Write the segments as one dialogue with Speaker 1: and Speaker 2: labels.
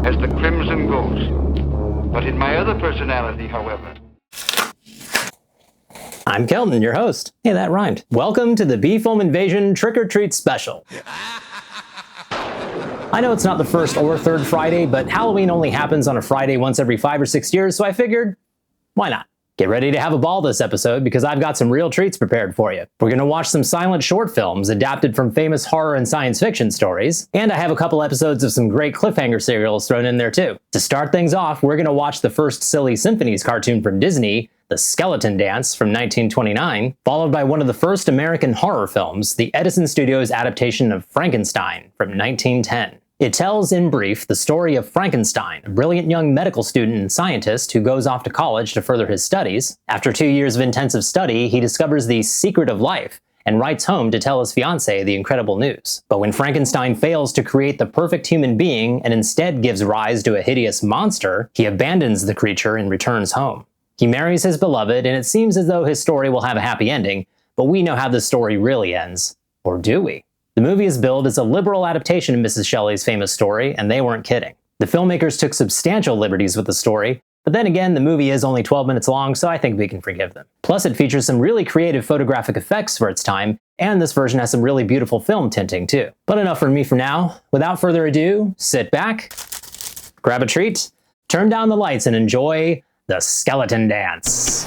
Speaker 1: As the Crimson Ghost. But in my other personality, however.
Speaker 2: I'm Kelton, your host. Hey, that rhymed. Welcome to the B-Film Invasion Trick or Treat Special. I know it's not the first or third Friday, but Halloween only happens on a Friday once every 5 or 6 years, so I figured, why not? Get ready to have a ball this episode because I've got some real treats prepared for you. We're gonna watch some silent short films adapted from famous horror and science fiction stories, and I have a couple episodes of some great cliffhanger serials thrown in there too. To start things off, we're gonna watch the first Silly Symphonies cartoon from Disney, The Skeleton Dance from 1929, followed by one of the first American horror films, the Edison Studios adaptation of Frankenstein from 1910. It tells, in brief, the story of Frankenstein, a brilliant young medical student and scientist who goes off to college to further his studies. After 2 years of intensive study, he discovers the secret of life and writes home to tell his fiancée the incredible news. But when Frankenstein fails to create the perfect human being and instead gives rise to a hideous monster, he abandons the creature and returns home. He marries his beloved, and it seems as though his story will have a happy ending, but we know how the story really ends. Or do we? The movie is billed as a liberal adaptation of Mrs. Shelley's famous story, and they weren't kidding. The filmmakers took substantial liberties with the story, but then again, the movie is only 12 minutes long, so I think we can forgive them. Plus, it features some really creative photographic effects for its time, and this version has some really beautiful film tinting too. But enough from me for now. Without further ado, sit back, grab a treat, turn down the lights, and enjoy The Skeleton Dance.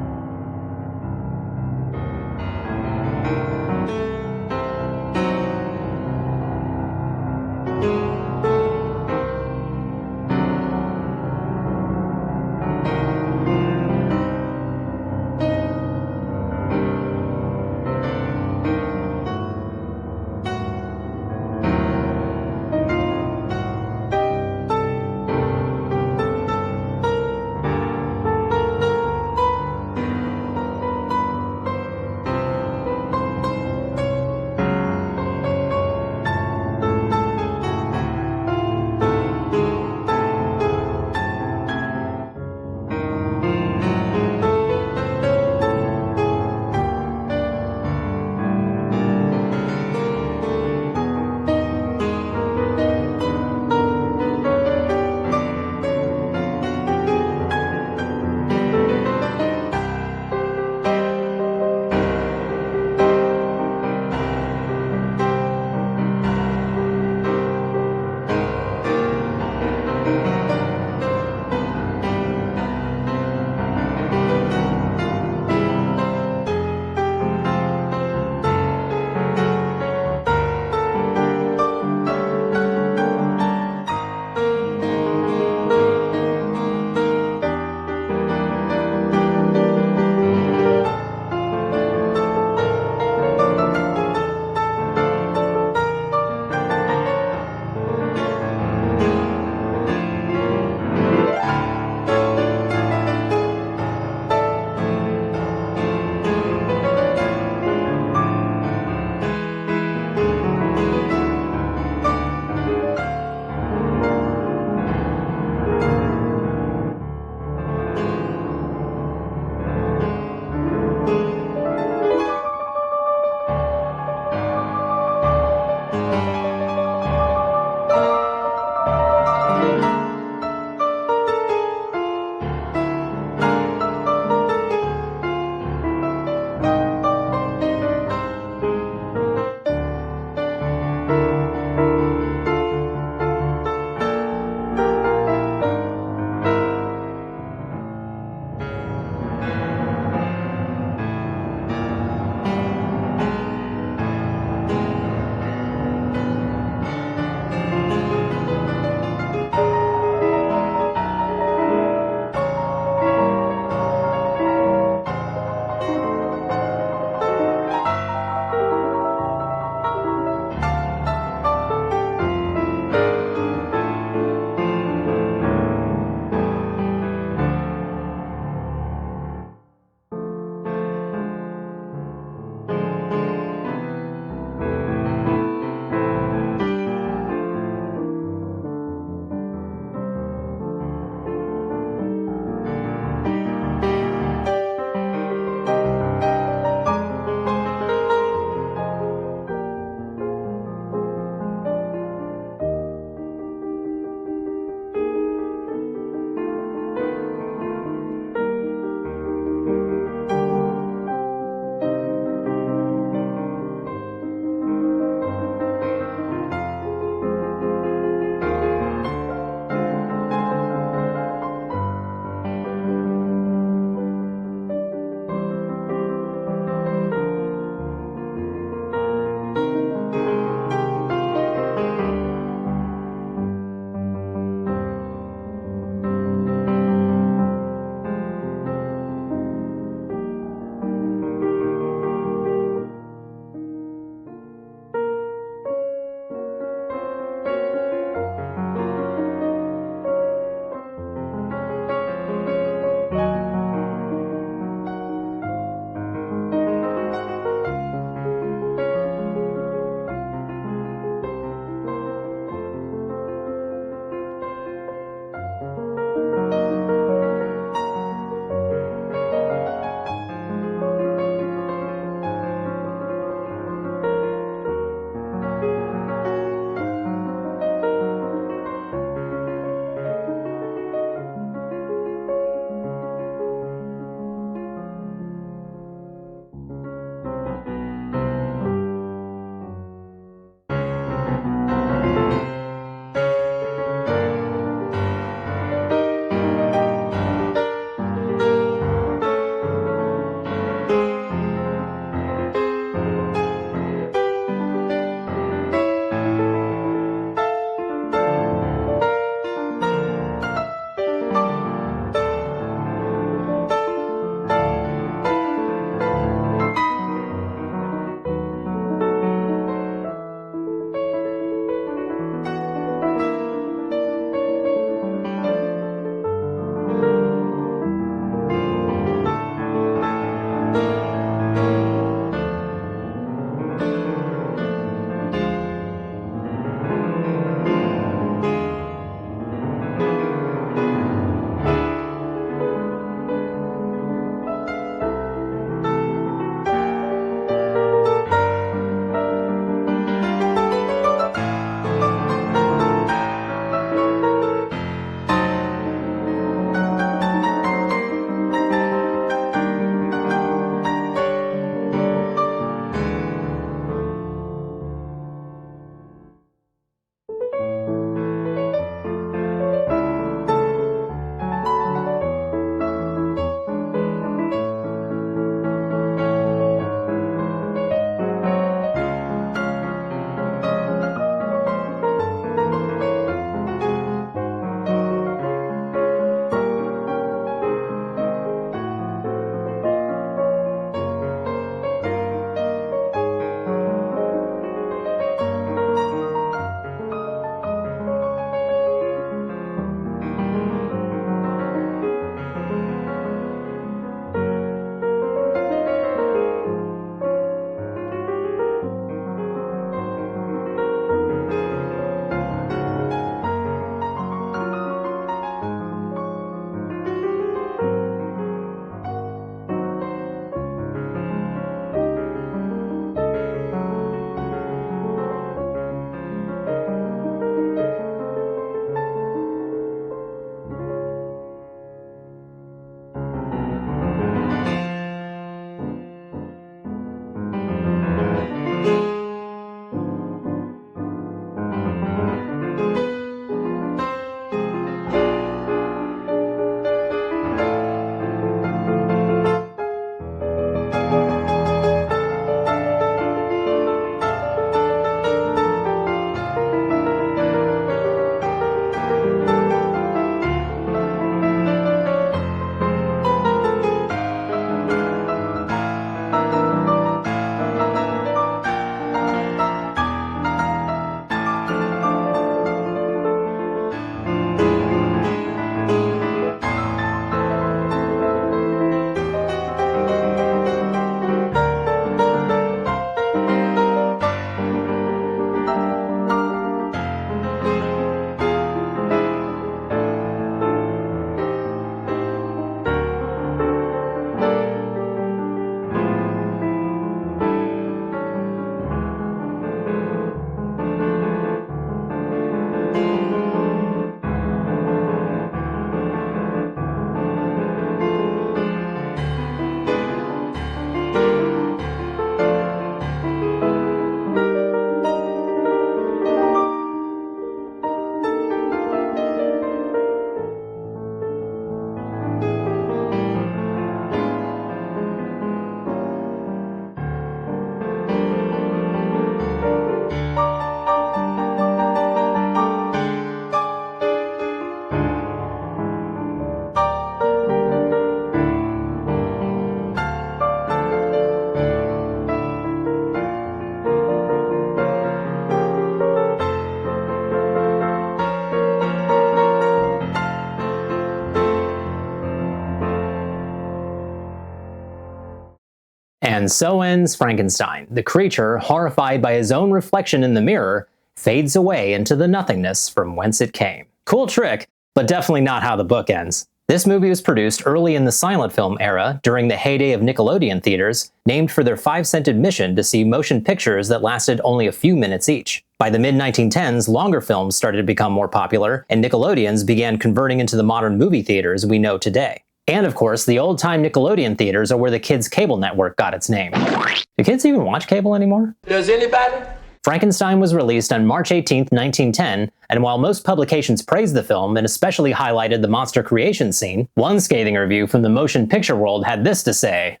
Speaker 2: And so ends Frankenstein. The creature, horrified by his own reflection in the mirror, fades away into the nothingness from whence it came. Cool trick, but definitely not how the book ends. This movie was produced early in the silent film era, during the heyday of Nickelodeon theaters, named for their 5-cent admission to see motion pictures that lasted only a few minutes each. By the mid-1910s, longer films started to become more popular, and Nickelodeons began converting into the modern movie theaters we know today. And of course, the old-time Nickelodeon theaters are where the kids' cable network got its name. Do kids even watch cable anymore?
Speaker 3: Does anybody?
Speaker 2: Frankenstein was released on March 18, 1910, and while most publications praised the film and especially highlighted the monster creation scene, one scathing review from the motion picture world had this to say: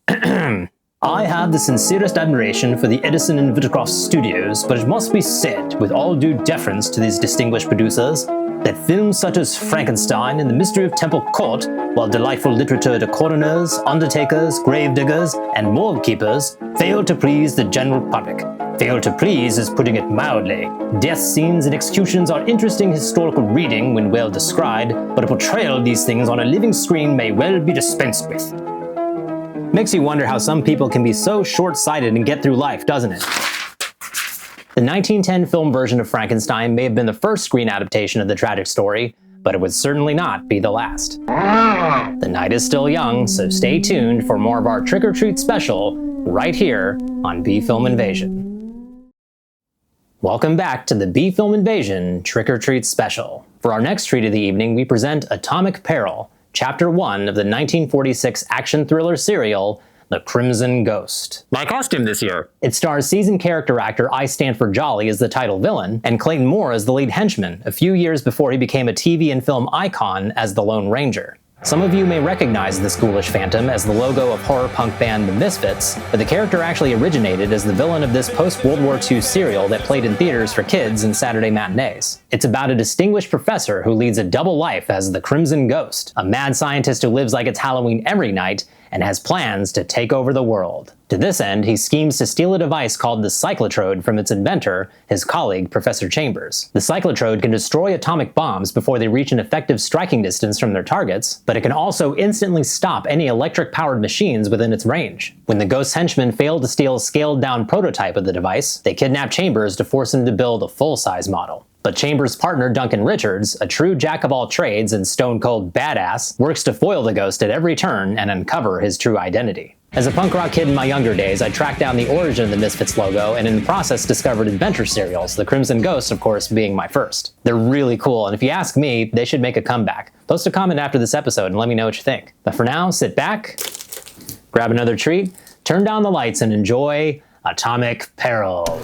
Speaker 2: I have the sincerest admiration for the Edison and Vitagraph studios, but it must be said, with all due deference to these distinguished producers, that films such as Frankenstein and The Mystery of Temple Court, while delightful literature to coroners, undertakers, gravediggers, and morgue keepers, fail to please the general public. Fail to please is putting it mildly. Death scenes and executions are interesting historical reading when well described, but a portrayal of these things on a living screen may well be dispensed with. Makes you wonder how some people can be so short-sighted and get through life, doesn't it? The 1910 film version of Frankenstein may have been the first screen adaptation of the tragic story, but it would certainly not be the last. The night is still young, so stay tuned for more of our Trick or Treat special right here on B-Film Invasion. Welcome back to the B-Film Invasion Trick or Treat special. For our next treat of the evening, we present Atomic Peril, Chapter 1 of the 1946 action thriller serial, The Crimson Ghost. My costume this year. It stars seasoned character actor I. Stanford Jolly as the title villain, and Clayton Moore as the lead henchman, a few years before he became a TV and film icon as the Lone Ranger. Some of you may recognize this ghoulish phantom as the logo of horror punk band The Misfits, but the character actually originated as the villain of this post-World War II serial that played in theaters for kids and Saturday matinees. It's about a distinguished professor who leads a double life as the Crimson Ghost, a mad scientist who lives like it's Halloween every night and has plans to take over the world. To this end, he schemes to steal a device called the cyclotrode from its inventor, his colleague, Professor Chambers. The cyclotrode can destroy atomic bombs before they reach an effective striking distance from their targets, but it can also instantly stop any electric-powered machines within its range. When the Ghost's henchmen fail to steal a scaled-down prototype of the device, they kidnap Chambers to force him to build a full-size model. But Chambers' partner Duncan Richards, a true jack-of-all-trades and stone-cold badass, works to foil the Ghost at every turn and uncover his true identity. As a punk rock kid in my younger days, I tracked down the origin of the Misfits logo and in the process discovered adventure serials, The Crimson Ghost, of course, being my first. They're really cool, and if you ask me, they should make a comeback. Post a comment after this episode and let me know what you think. But for now, sit back, grab another treat, turn down the lights, and enjoy Atomic Peril.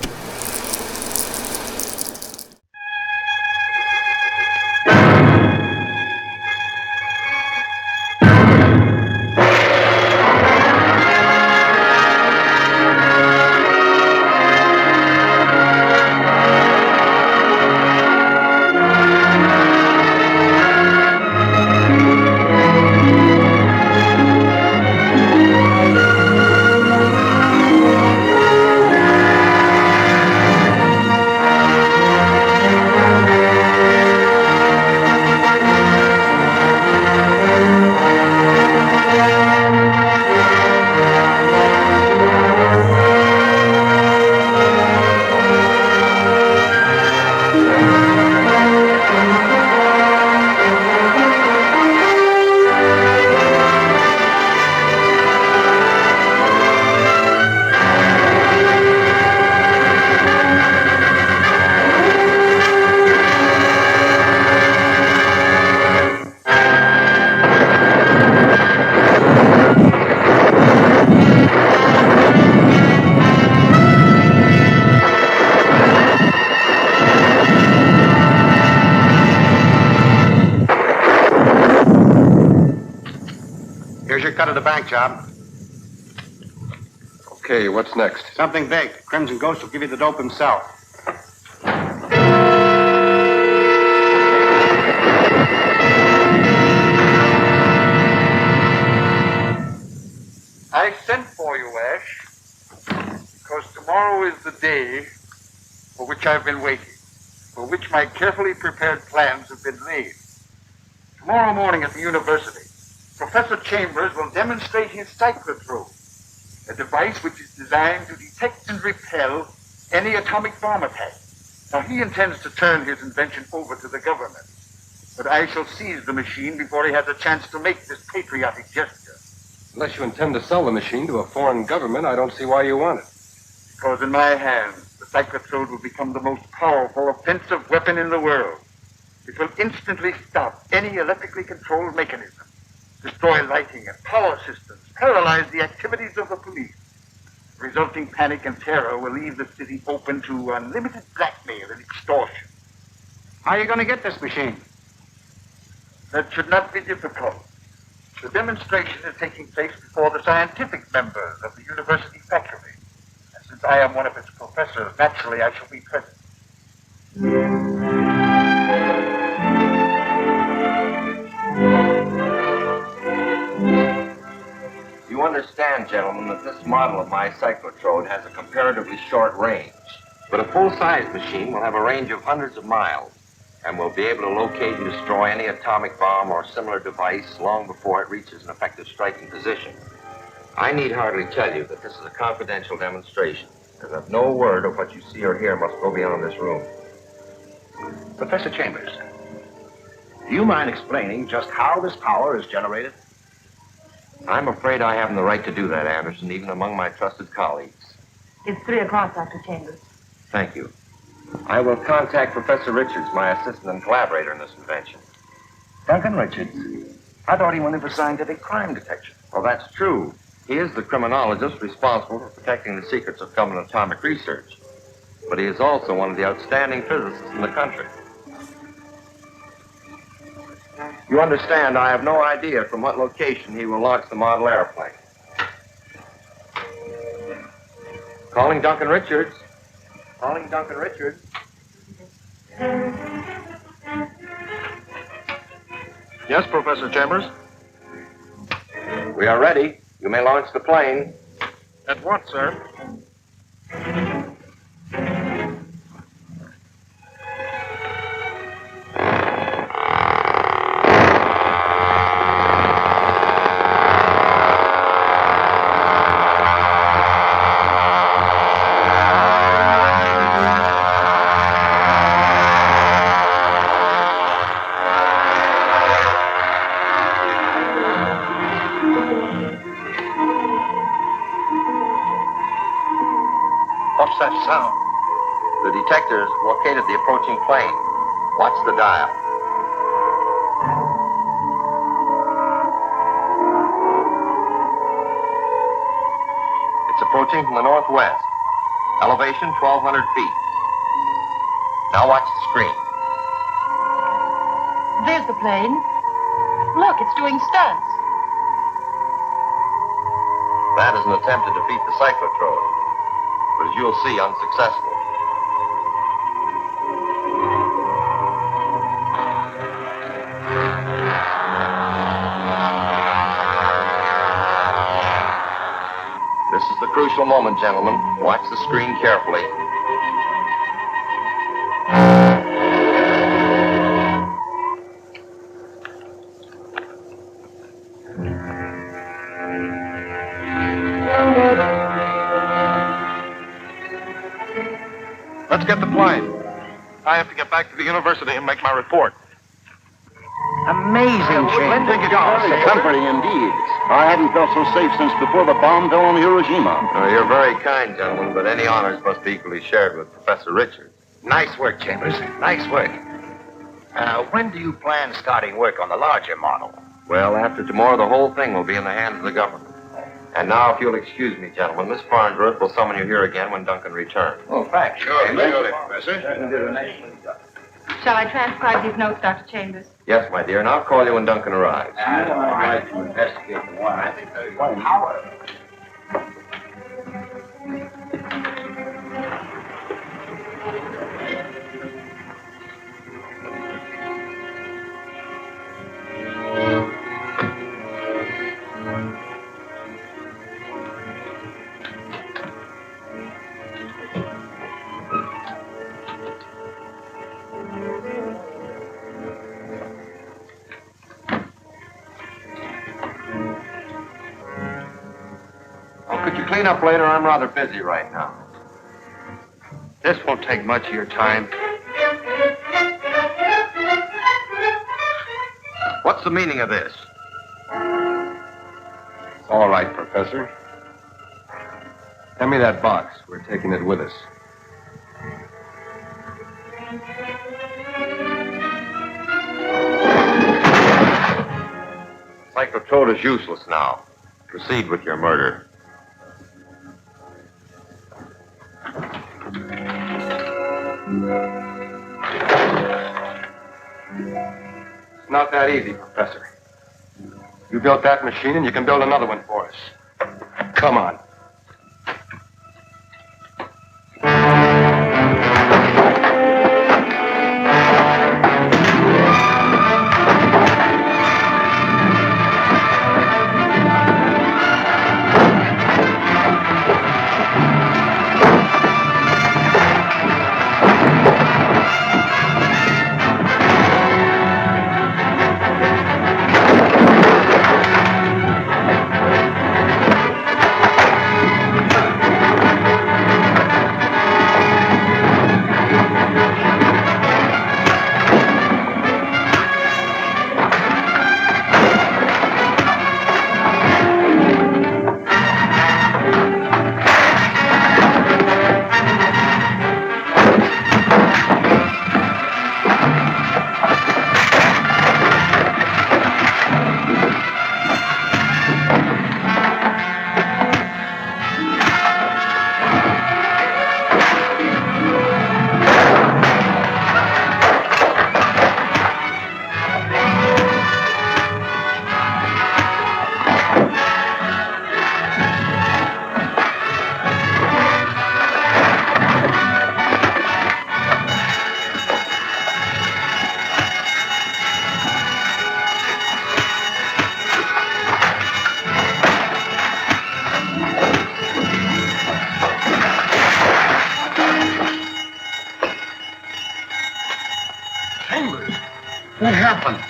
Speaker 1: Here's your cut of the bank job.
Speaker 4: Okay, what's next?
Speaker 1: Something big. Crimson Ghost will give you the dope himself. I sent for you, Ash, because tomorrow is the day for which I've been waiting, for which my carefully prepared plans have been laid. Tomorrow morning at the university, Professor Chambers will demonstrate his cyclotrode. A device which is designed to detect and repel any atomic bomb attack. Now, he intends to turn his invention over to the government. But I shall seize the machine before he has a chance to make this patriotic gesture.
Speaker 3: Unless you intend to sell the machine to a foreign government, I don't see why you want it.
Speaker 1: Because in my hands, the cyclotrode will become the most powerful offensive weapon in the world. It will instantly stop any electrically controlled mechanism, destroy lighting and power systems, paralyze the activities of the police. Resulting panic and terror will leave the city open to unlimited blackmail and extortion.
Speaker 4: How are you going to get this machine?
Speaker 1: That should not be difficult. The demonstration is taking place before the scientific members of the university faculty. And since I am one of its professors, naturally I shall be present.
Speaker 5: You understand, gentlemen, that this model of my cyclotrode has a comparatively short range. But a full-size machine will have a range of hundreds of miles and will be able to locate and destroy any atomic bomb or similar device long before it reaches an effective striking position. I need hardly tell you that this is a confidential demonstration, and that no word of what you see or hear must go beyond this room.
Speaker 4: Professor Chambers, do you mind explaining just how this power is generated?
Speaker 5: I'm afraid I haven't the right to do that, Anderson, even among my trusted colleagues.
Speaker 6: It's 3 o'clock, Dr. Chambers.
Speaker 5: Thank you. I will contact Professor Richards, my assistant and collaborator in this invention.
Speaker 4: Duncan Richards? I thought he went in for scientific crime detection.
Speaker 5: Well, that's true. He is the criminologist responsible for protecting the secrets of government atomic research. But he is also one of the outstanding physicists in the country. You understand, I have no idea from what location he will launch the model airplane. Calling Duncan Richards. Calling Duncan Richards.
Speaker 4: Yes, Professor Chambers?
Speaker 5: We are ready. You may launch the plane.
Speaker 4: At what, sir? What's that sound?
Speaker 5: The detectors located the approaching plane. Watch the dial. It's approaching from the northwest. Elevation 1,200 feet. Now watch the screen.
Speaker 6: There's the plane. Look, it's doing stunts.
Speaker 5: That is an attempt to defeat the cyclotrode, but as you'll see, unsuccessful. This is the crucial moment, gentlemen. Watch the screen carefully.
Speaker 4: Let's get the plane. I have to get back to the university and make my report.
Speaker 7: Amazing, Chambers.
Speaker 4: Take it off.
Speaker 7: Comforting indeed. I haven't felt so safe since before the bomb fell on Hiroshima.
Speaker 5: You're very kind, gentlemen, but any honors must be equally shared with Professor Richards.
Speaker 4: Nice work, Chambers. Nice work. When do you plan starting work on the larger model?
Speaker 5: Well, after tomorrow, the whole thing will be in the hands of the government. And now, if you'll excuse me, gentlemen, Miss Farnsworth will summon you here again when Duncan returns.
Speaker 4: Oh, thanks. Surely, Professor.
Speaker 6: Shall I transcribe these notes, Dr. Chambers?
Speaker 5: Yes, my dear, and I'll call you when Duncan arrives.
Speaker 7: I'd like to investigate the one. I think there's one power.
Speaker 5: Could you clean up later? I'm rather busy right now.
Speaker 1: This won't take much of your time.
Speaker 5: What's the meaning of this?
Speaker 3: All right, Professor. Hand me that box. We're taking it with us.
Speaker 5: Cyclotrode is useless now. Proceed with your murder.
Speaker 3: It's not that easy, Professor. You built that machine, and you can build another one for us. Come on.
Speaker 4: What happened?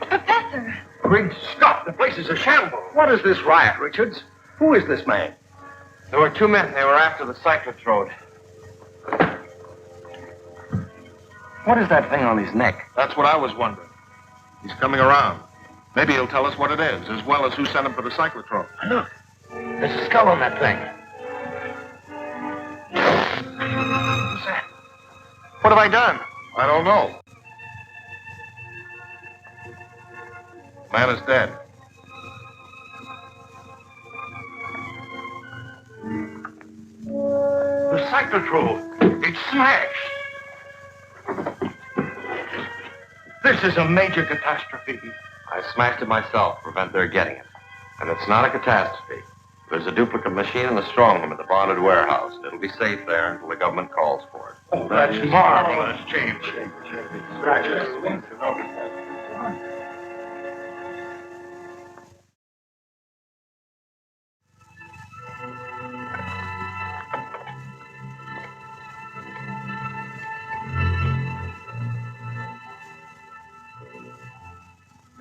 Speaker 6: Professor!
Speaker 4: Great Scott, the place is a shambles. What is this riot, Richards? Who is this man?
Speaker 5: There were two men. They were after the cyclotrode. What is that thing on his neck?
Speaker 4: That's what I was wondering. He's coming around. Maybe he'll tell us what it is, as well as who sent him for the cyclotron. Look, there's a skull on that thing. What's that? What have I done? I don't know. Man is dead. The cyclotron, it's smashed. This is a major catastrophe.
Speaker 5: I smashed it myself to prevent their getting it. And it's not a catastrophe. There's a duplicate machine in the strong room at the bonded warehouse. It'll be safe there until the government calls for it.
Speaker 4: Oh, that's marvelous, James.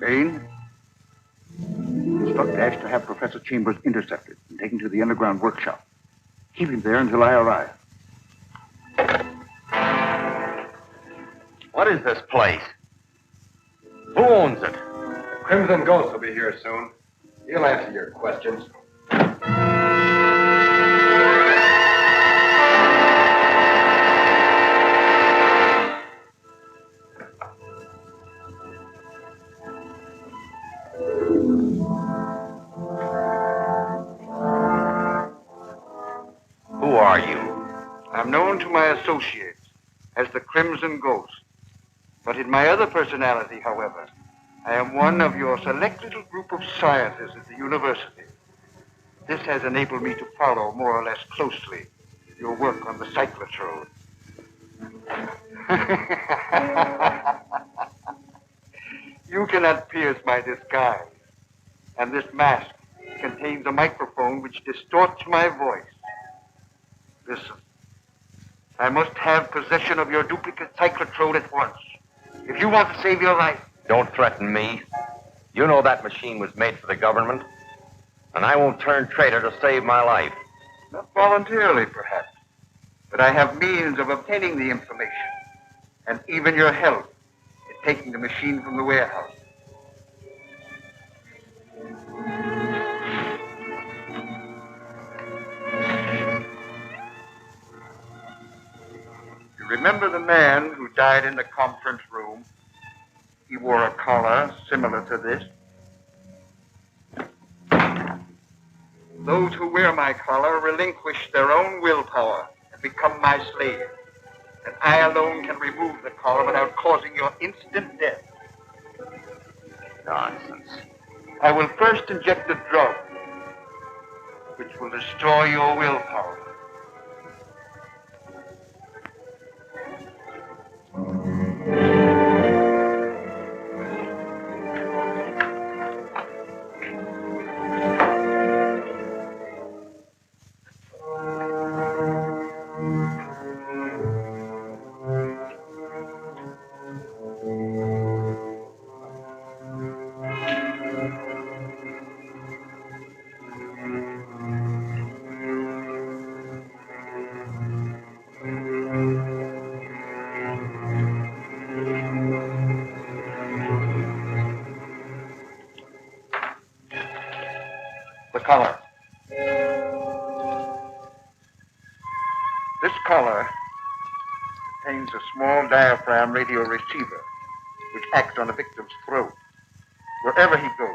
Speaker 1: Bain, instruct Ash to have Professor Chambers intercepted and taken to the underground workshop. Keep him there until I arrive.
Speaker 5: What is this place? Who owns it?
Speaker 3: Crimson Ghost will be here soon. He'll answer your questions.
Speaker 5: Who are you?
Speaker 1: I'm known to my associates as the Crimson Ghost. But in my other personality, however, I am one of your select little group of scientists at the university. This has enabled me to follow more or less closely your work on the cyclotrode. You cannot pierce my disguise, and this mask contains a microphone which distorts my voice. Listen, I must have possession of your duplicate cyclotrode at once. If you want to save your life.
Speaker 5: Don't threaten me. You know that machine was made for the government. And I won't turn traitor to save my life.
Speaker 1: Not voluntarily, perhaps, but I have means of obtaining the information, and even your help in taking the machine from the warehouse. You remember the man who died in the conference room? He wore a collar similar to this. Those who wear my collar relinquish their own willpower and become my slave. And I alone can remove the collar without causing your instant death.
Speaker 5: Nonsense.
Speaker 1: I will first inject a drug which will destroy your willpower. The collar. This collar contains a small diaphragm radio receiver which acts on the victim's throat. Wherever he goes,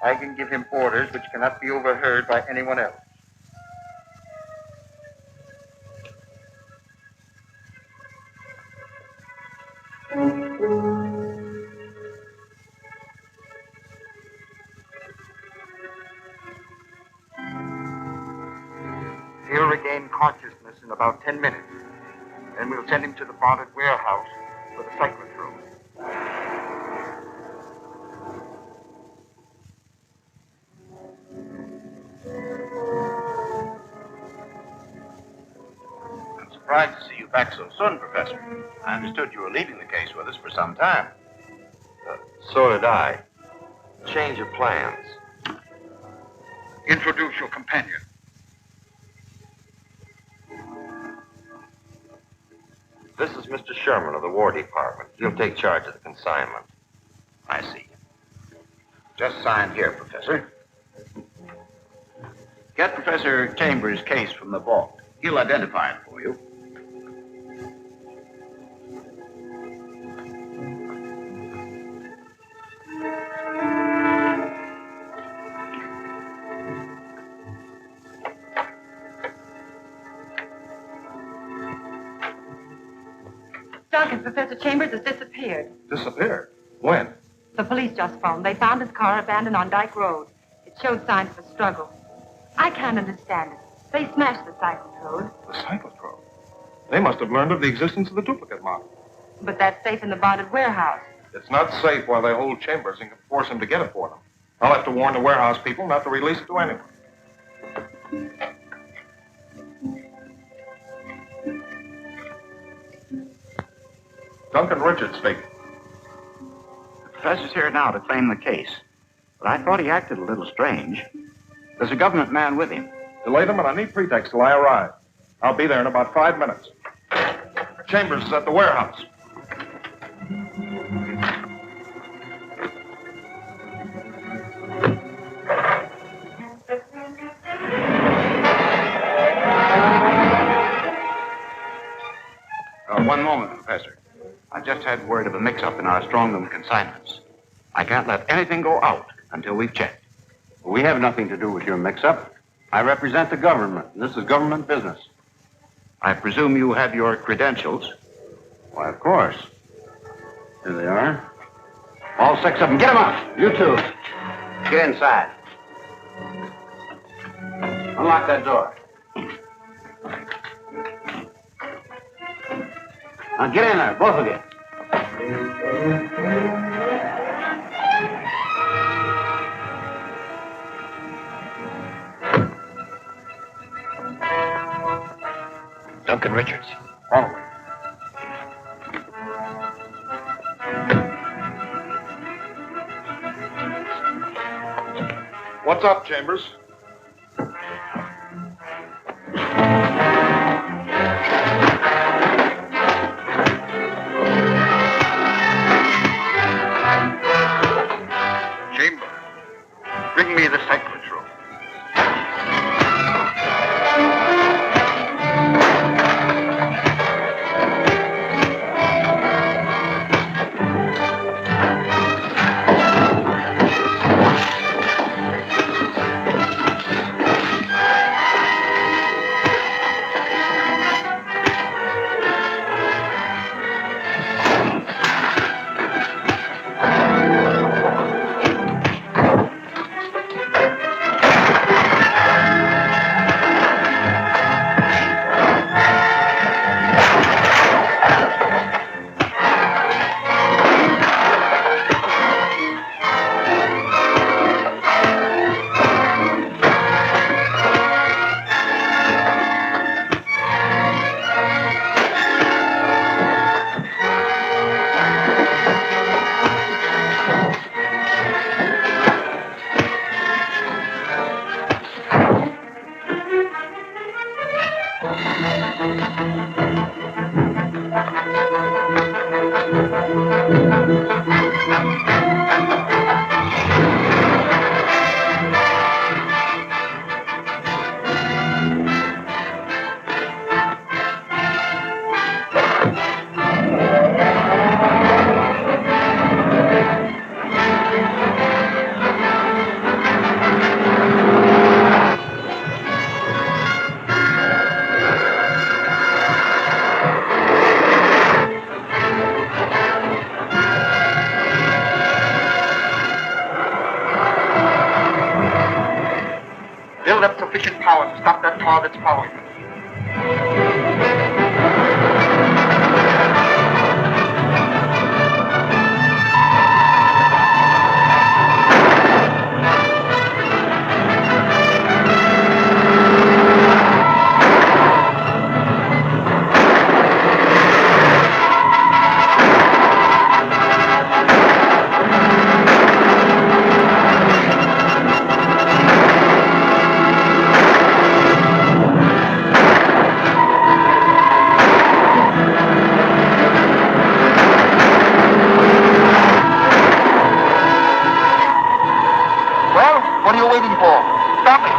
Speaker 1: I can give him orders which cannot be overheard by anyone else. He'll regain consciousness in about 10 minutes. Then we'll send him to the bonded warehouse for the cyclotron.
Speaker 4: I'm surprised to see you back so soon, Professor. I understood you were leaving the case with us for some time.
Speaker 5: So did I. Change of plans.
Speaker 1: Introduce your companion.
Speaker 5: This is Mr. Sherman of the War Department. He'll take charge of the consignment.
Speaker 4: I see. Just sign here, Professor. Get Professor Chambers' case from the vault. He'll identify it for you.
Speaker 6: Duncan, Professor Chambers has disappeared.
Speaker 3: Disappeared? When?
Speaker 6: The police just phoned. They found his car abandoned on Dyke Road. It showed signs of a struggle. I can't understand it. They smashed the cyclotrode.
Speaker 3: The cyclotron. They must have learned of the existence of the duplicate model.
Speaker 6: But that's safe in the bonded warehouse.
Speaker 3: It's not safe while they hold Chambers and can force him to get it for them. I'll have to warn the warehouse people not to release it to anyone. Duncan Richards speaking.
Speaker 4: The professor's here now to claim the case. But I thought he acted a little strange. There's a government man with him.
Speaker 3: Delay them on any pretext till I arrive. I'll be there in about 5 minutes. Chambers is at the warehouse.
Speaker 4: One moment, Professor. I just had word of a mix-up in our strongroom consignments. I can't let anything go out until we've checked.
Speaker 7: We have nothing to do with your mix-up. I represent the government, and this is government business.
Speaker 4: I presume you have your credentials.
Speaker 7: Why, of course. Here they are. All 6 of them. Get them out. You too. Get inside. Unlock that door. Now get in there, both of you.
Speaker 4: Duncan Richards.
Speaker 7: Follow me.
Speaker 3: What's up, Chambers?
Speaker 1: Bring me the cyclotron. Build up sufficient power to stop that car that's following us. Well, what are you waiting for? Stop it!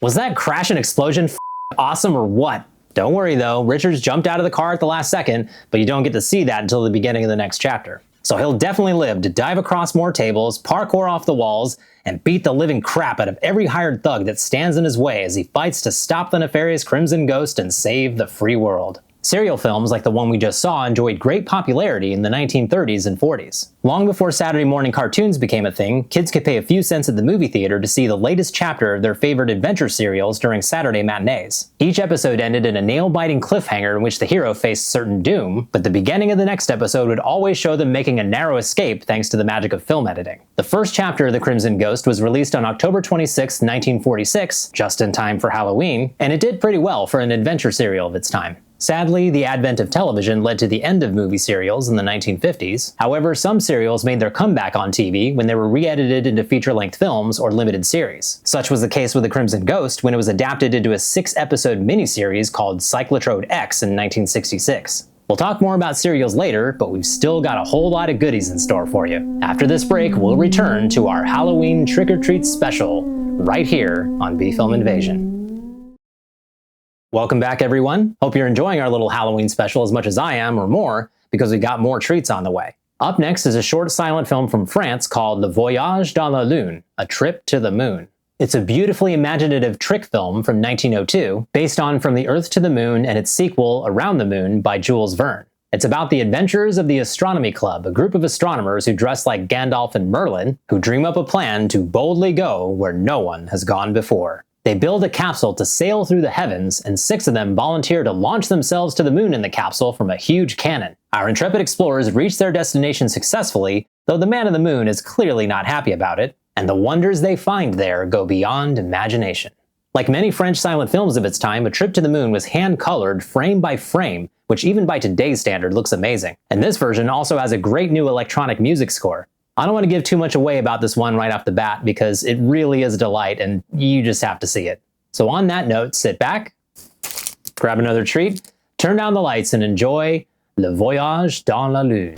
Speaker 2: Was that crash and explosion awesome or what? Don't worry though, Richards jumped out of the car at the last second, but you don't get to see that until the beginning of the next chapter. So he'll definitely live to dive across more tables, parkour off the walls, and beat the living crap out of every hired thug that stands in his way as he fights to stop the nefarious Crimson Ghost and save the free world. Serial films like the one we just saw enjoyed great popularity in the 1930s and 40s. Long before Saturday morning cartoons became a thing, kids could pay a few cents at the movie theater to see the latest chapter of their favorite adventure serials during Saturday matinees. Each episode ended in a nail-biting cliffhanger in which the hero faced certain doom, but the beginning of the next episode would always show them making a narrow escape thanks to the magic of film editing. The first chapter of The Crimson Ghost was released on October 26, 1946, just in time for Halloween, and it did pretty well for an adventure serial of its time. Sadly, the advent of television led to the end of movie serials in the 1950s. However, some serials made their comeback on TV when they were re-edited into feature-length films or limited series. Such was the case with The Crimson Ghost when it was adapted into a 6-episode miniseries called Cyclotrode X in 1966. We'll talk more about serials later, but we've still got a whole lot of goodies in store for you. After this break, we'll return to our Halloween trick-or-treat special, right here on B-Film Invasion. Welcome back, everyone. Hope you're enjoying our little Halloween special as much as I am, or more, because we got more treats on the way. Up next is a short silent film from France called Le Voyage dans la Lune, A Trip to the Moon. It's a beautifully imaginative trick film from 1902, based on From the Earth to the Moon and its sequel, Around the Moon, by Jules Verne. It's about the adventures of the Astronomy Club, a group of astronomers who dress like Gandalf and Merlin, who dream up a plan to boldly go where no one has gone before. They build a capsule to sail through the heavens, and 6 of them volunteer to launch themselves to the moon in the capsule from a huge cannon. Our intrepid explorers reach their destination successfully, though the man in the moon is clearly not happy about it, and the wonders they find there go beyond imagination. Like many French silent films of its time, A Trip to the Moon was hand-colored frame by frame, which even by today's standard looks amazing. And this version also has a great new electronic music score. I don't want to give too much away about this one right off the bat because it really is a delight and you just have to see it. So on that note, sit back, grab another treat, turn down the lights and enjoy Le Voyage dans la Lune.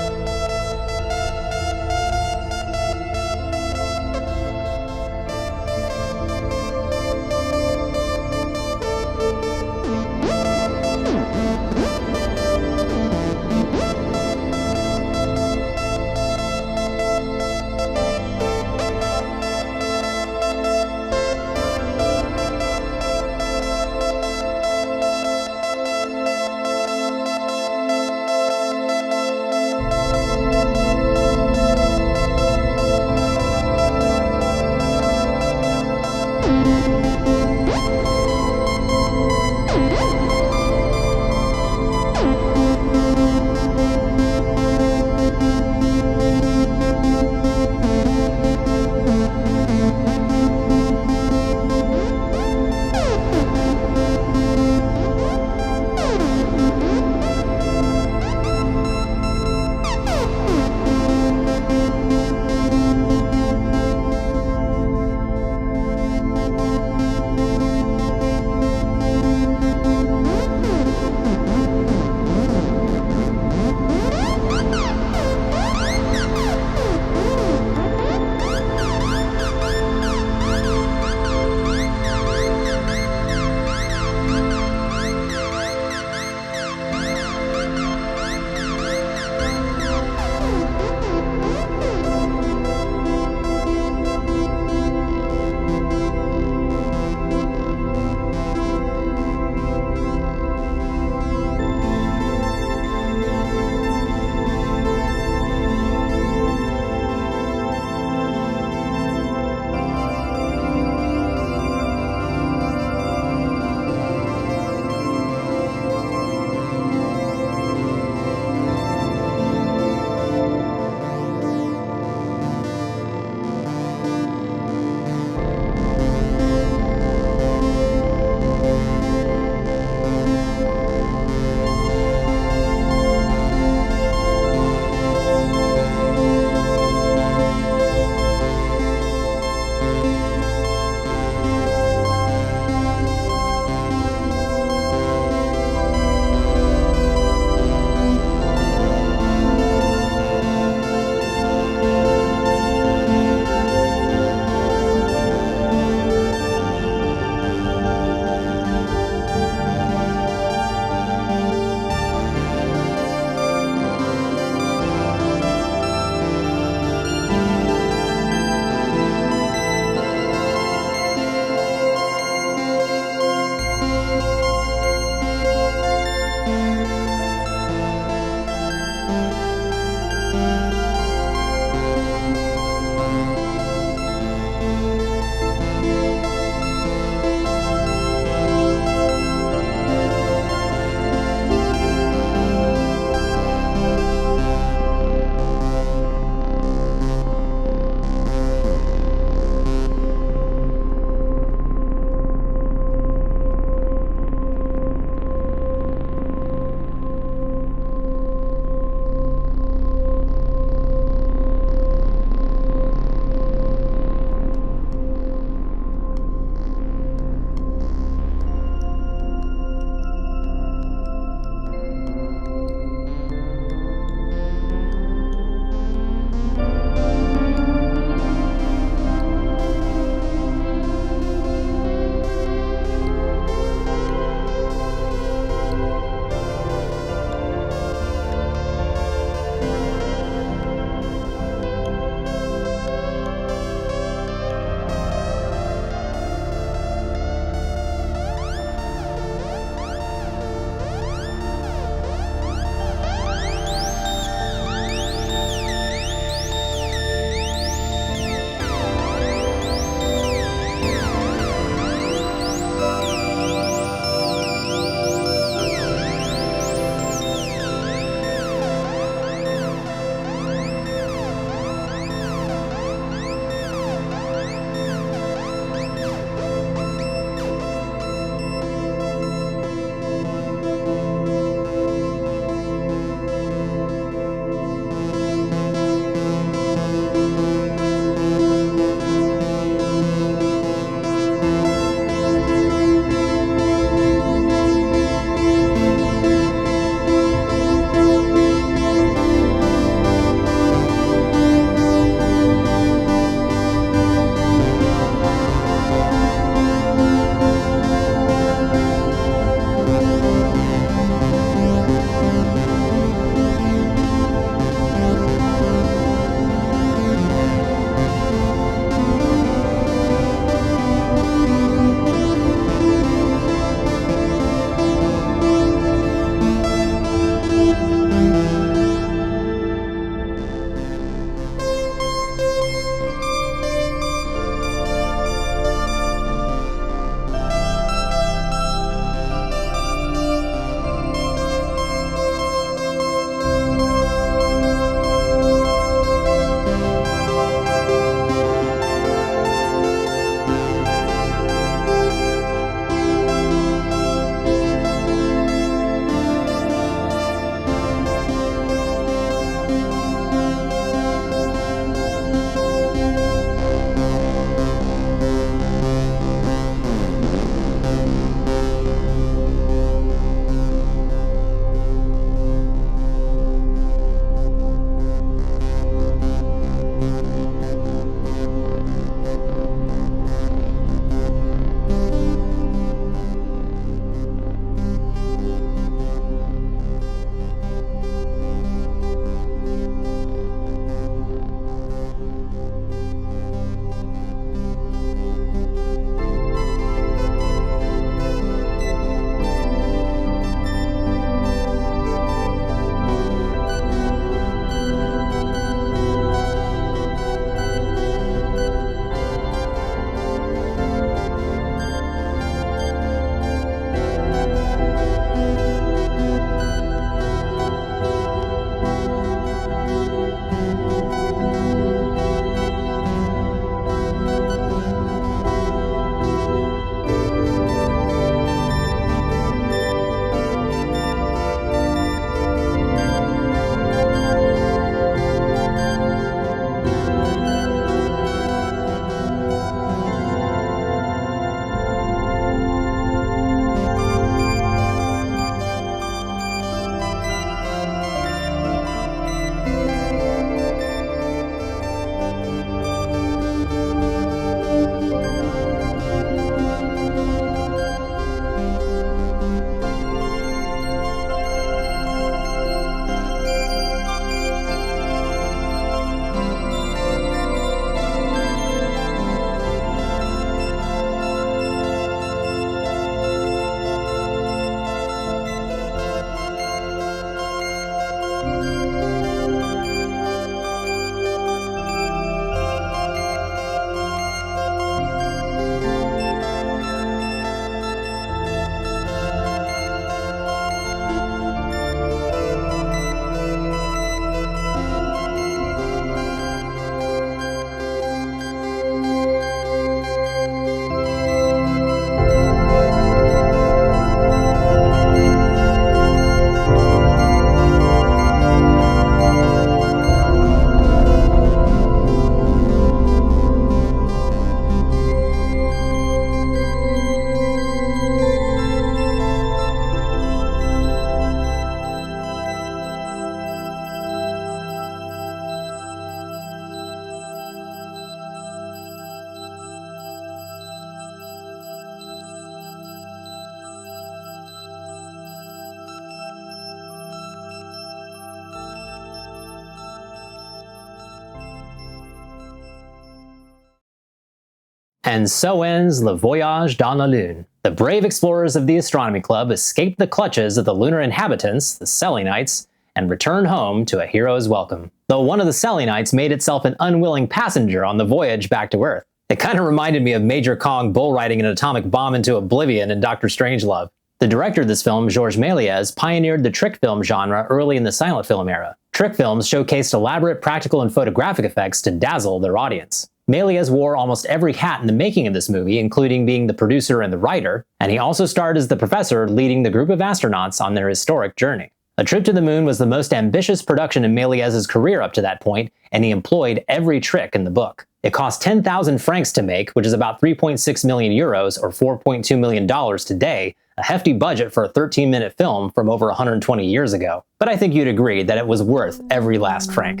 Speaker 2: And so ends Le Voyage dans la Lune. The brave explorers of the Astronomy Club escaped the clutches of the lunar inhabitants, the Selenites, and returned home to a hero's welcome. Though one of the Selenites made itself an unwilling passenger on the voyage back to Earth. It kind of reminded me of Major Kong bull riding an atomic bomb into oblivion in Dr. Strangelove. The director of this film, Georges Méliès, pioneered the trick film genre early in the silent film era. Trick films showcased elaborate practical and photographic effects to dazzle their audience. Méliès wore almost every hat in the making of this movie, including being the producer and the writer, and he also starred as the professor leading the group of astronauts on their historic journey. A Trip to the Moon was the most ambitious production in Méliès's career up to that point, and he employed every trick in the book. It cost 10,000 francs to make, which is about 3.6 million euros or $4.2 million today, a hefty budget for a 13-minute film from over 120 years ago. But I think you'd agree that it was worth every last franc.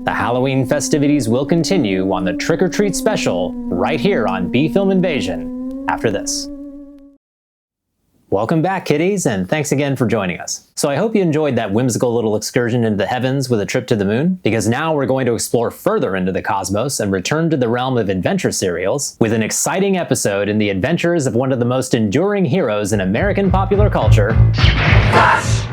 Speaker 2: The Halloween festivities will continue on the Trick or Treat special right here on B-Film Invasion after this. Welcome back, kiddies, and thanks again for joining us. So I hope you enjoyed that whimsical little excursion into the heavens with a trip to the moon, because now we're going to explore further into the cosmos and return to the realm of adventure serials with an exciting episode in the adventures of one of the most enduring heroes in American popular culture. Flash!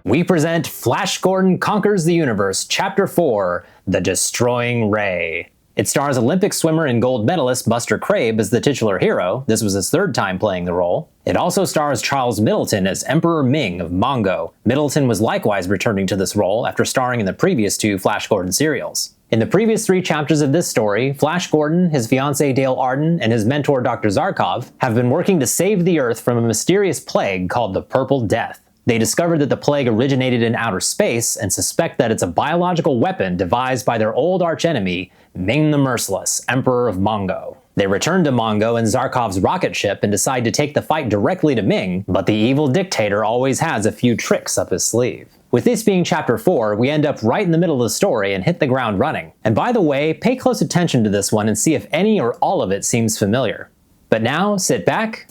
Speaker 2: We present Flash Gordon Conquers the Universe, Chapter 4, The Destroying Ray. It stars Olympic swimmer and gold medalist Buster Crabe as the titular hero. This was his third time playing the role. It also stars Charles Middleton as Emperor Ming of Mongo. Middleton was likewise returning to this role after starring in the previous two Flash Gordon serials. In the previous 3 chapters of this story, Flash Gordon, his fiancée Dale Arden, and his mentor Dr. Zarkov have been working to save the Earth from a mysterious plague called the Purple Death. They discovered that the plague originated in outer space and suspect that it's a biological weapon devised by their old archenemy, Ming the Merciless, Emperor of Mongo. They return to Mongo and Zarkov's rocket ship and decide to take the fight directly to Ming, but the evil dictator always has a few tricks up his sleeve. With this being Chapter 4, we end up right in the middle of the story and hit the ground running. And by the way, pay close attention to this one and see if any or all of it seems familiar. But now, sit back,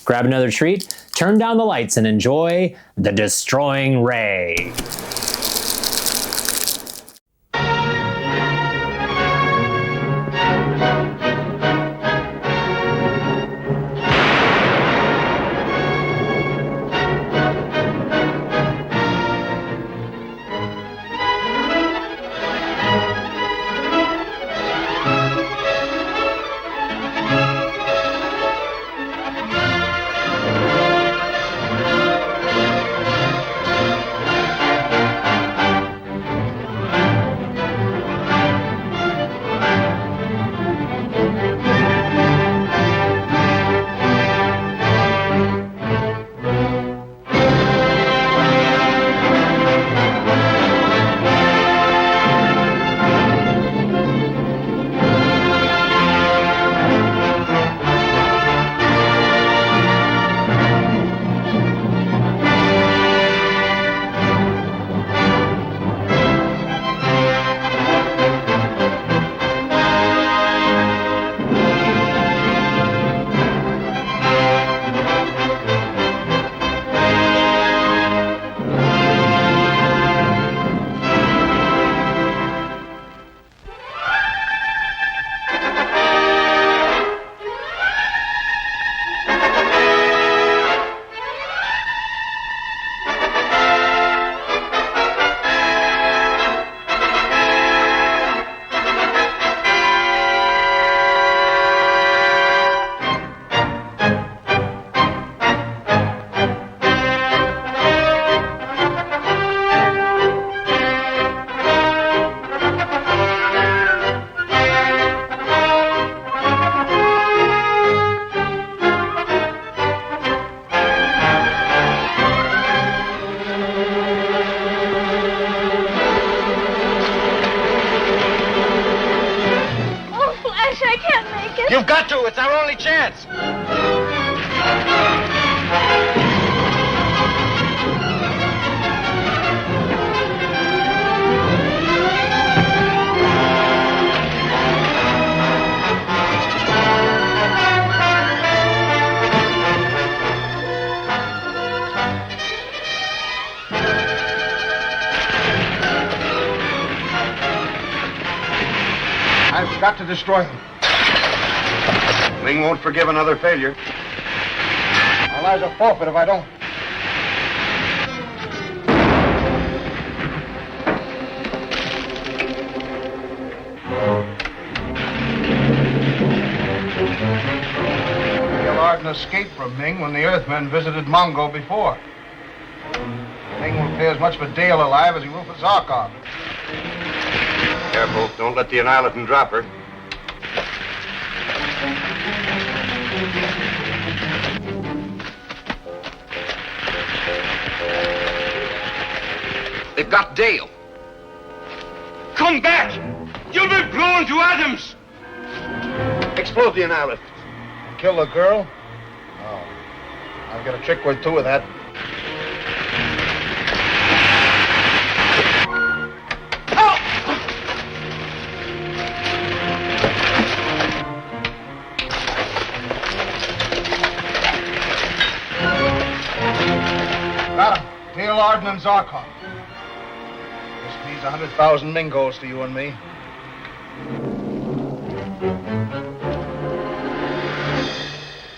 Speaker 2: grab another treat, turn down the lights, and enjoy The Destroying Ray.
Speaker 3: You've got to. It's our only chance.
Speaker 4: Got to destroy them.
Speaker 7: Ming won't forgive another failure.
Speaker 4: Our lives are forfeit if I don't. Arden escaped from Ming when the Earthmen visited Mongo before. Ming will pay as much for Dale alive as he will for Zarkov.
Speaker 7: Careful, don't let the Annihilator drop her.
Speaker 5: They've got Dale. Come back! You'll be blown to atoms!
Speaker 7: Explode the Annihilator.
Speaker 4: Kill the girl? Oh. I've got a trick or two of that. Got him. Dale Arden and Zarkov. This means 100,000 Mingos to you and me.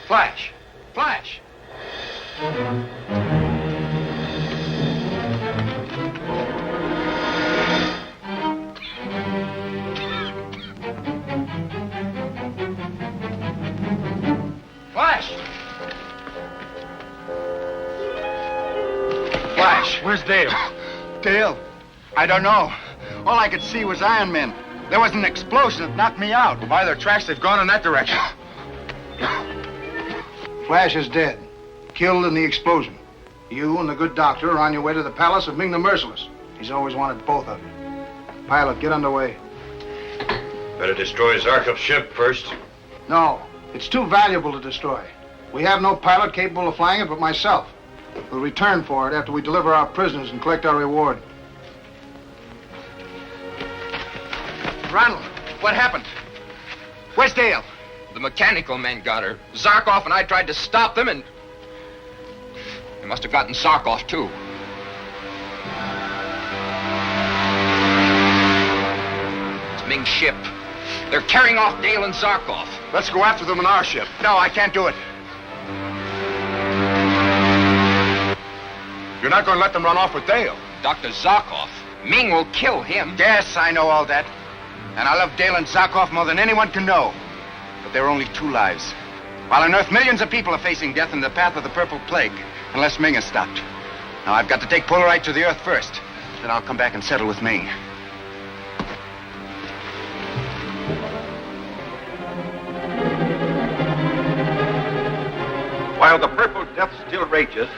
Speaker 5: Flash! Flash! Flash! Flash!
Speaker 7: Where's Dale?
Speaker 8: Dale? I don't know. All I could see was Iron Men. There was an explosion that knocked me out.
Speaker 7: By their tracks, they've gone in that direction.
Speaker 4: Flash is dead. Killed in the explosion. You and the good doctor are on your way to the palace of Ming the Merciless. He's always wanted both of you. Pilot, get underway.
Speaker 7: Better destroy Zarkov's ship first.
Speaker 4: No, it's too valuable to destroy. We have no pilot capable of flying it but myself. We'll return for it after we deliver our prisoners and collect our reward.
Speaker 8: Ronald, what happened? Where's Dale?
Speaker 5: The mechanical men got her. Zarkov and I tried to stop them, and they must have gotten Zarkov, too. It's Ming's ship. They're carrying off Dale and Zarkov.
Speaker 8: Let's go after them in our ship. No, I can't do it.
Speaker 4: You're not going to let them run off with Dale.
Speaker 5: Dr. Zarkov. Ming will kill him.
Speaker 8: Yes, I know all that. And I love Dale and Zarkov more than anyone can know. But there are only two lives. While on Earth, millions of people are facing death in the path of the Purple Plague, unless Ming is stopped. Now, I've got to take Polarite to the Earth first. Then I'll come back and settle with Ming.
Speaker 9: While the Purple Death still rages,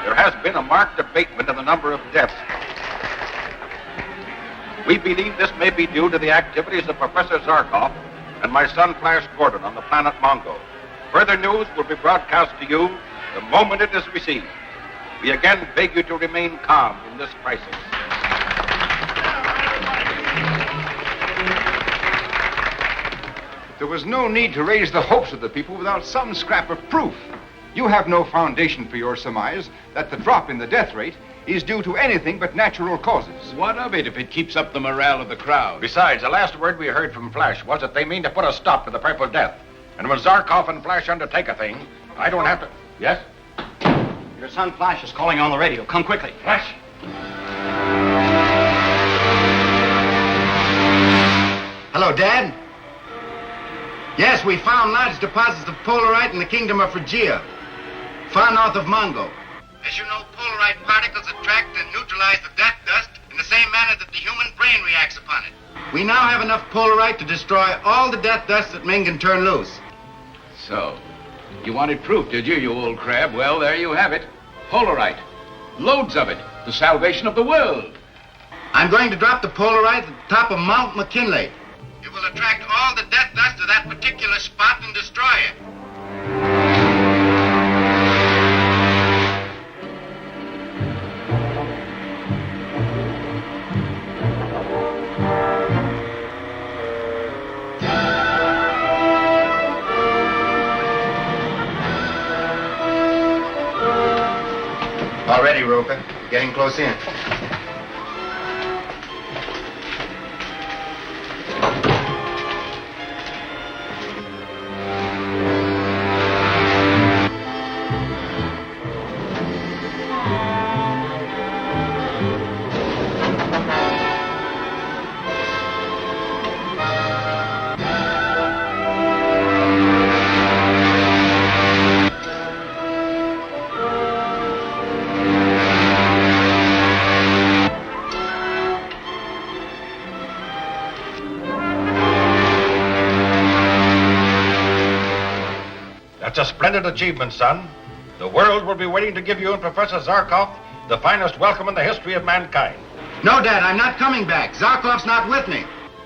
Speaker 9: there has been a marked abatement in the number of deaths. We believe this may be due to the activities of Professor Zarkov and my son Flash Gordon on the planet Mongo. Further news will be broadcast to you the moment it is received. We again beg you to remain calm in this crisis.
Speaker 10: There was no need to raise the hopes of the people without some scrap of proof. You have no foundation for your surmise that the drop in the death rate is due to anything but natural causes.
Speaker 11: What of it if it keeps up the morale of the crowd?
Speaker 9: Besides, the last word we heard from Flash was that they mean to put a stop to the Purple Death. And when Zarkov and Flash undertake a thing, I don't have to... Yes?
Speaker 8: Your son Flash is calling on the radio. Come quickly.
Speaker 9: Flash?
Speaker 8: Hello, Dad? Yes, we found large deposits of Polarite in the kingdom of Phrygia, far north of Mongo. As you know, Polarite particles attract and neutralize the death dust in the same manner that the human brain reacts upon it. We now have enough Polarite to destroy all the death dust that Ming can turn loose.
Speaker 11: So, you wanted proof, did you old crab? Well, there you have it. Polarite. Loads of it. The salvation of the world.
Speaker 8: I'm going to drop the Polarite at the top of Mount McKinley. It will attract all the death dust to that particular spot and destroy it. All ready, Roca. Getting close in.
Speaker 9: splendid achievement, son. The world will be waiting to give you and Professor Zarkov the finest welcome in the history of mankind.
Speaker 8: No, Dad, I'm not coming back. Zarkov's not with me.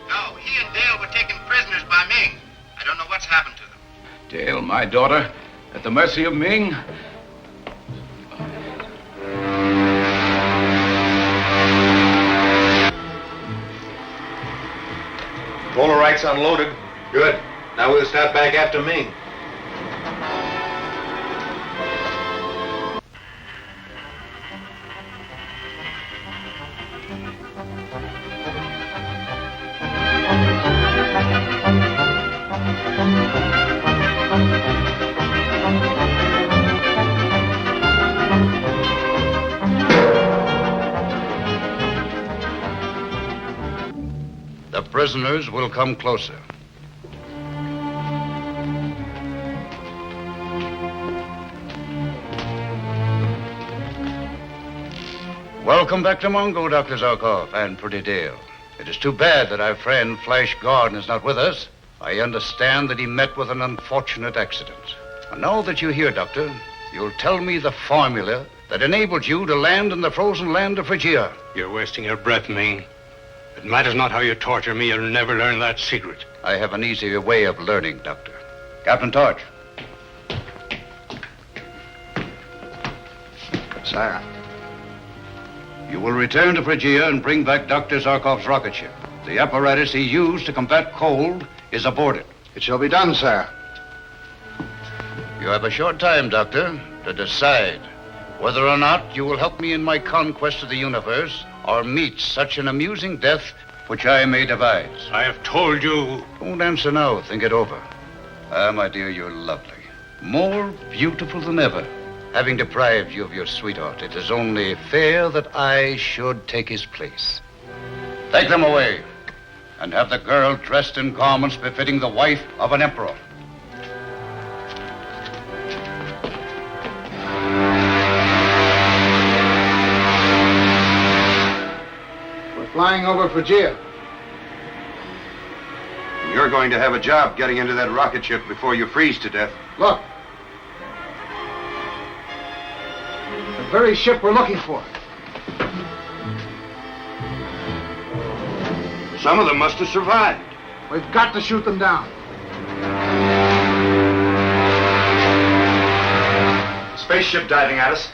Speaker 8: No, he and Dale were taken prisoners by Ming. I don't know what's happened to them.
Speaker 11: Dale, my daughter, at the mercy of Ming.
Speaker 3: Polarite's unloaded.
Speaker 8: Good. Now we'll start back after Ming.
Speaker 7: The prisoners will come closer. Welcome back to Mongo, Dr. Zarkov and Pretty Dale. It is too bad that our friend Flash Gordon is not with us. I understand that he met with an unfortunate accident. And now that you're here, Doctor, you'll tell me the formula that enabled you to land in the frozen land of Phrygia.
Speaker 12: You're wasting your breath, Ming. It matters not how you torture me, you'll never learn that secret.
Speaker 7: I have an easier way of learning, Doctor. Captain Torch.
Speaker 4: Sir.
Speaker 7: You will return to Phrygia and bring back Dr. Zarkov's rocket ship. The apparatus he used to combat cold is aboard it.
Speaker 4: It shall be done, sir.
Speaker 7: You have a short time, Doctor, to decide whether or not you will help me in my conquest of the universe or meet such an amusing death which I may devise.
Speaker 12: I have told you.
Speaker 7: Don't answer now. Think it over. Ah, my dear, you're lovely. More beautiful than ever. Having deprived you of your sweetheart, it is only fair that I should take his place. Take them away, and have the girl dressed in garments befitting the wife of an emperor.
Speaker 4: We're flying over Phrygia.
Speaker 3: You're going to have a job getting into that rocket ship before you freeze to death.
Speaker 4: Look. The very ship we're looking for.
Speaker 3: Some of them must have survived.
Speaker 4: We've got to shoot them down.
Speaker 3: Spaceship diving at us.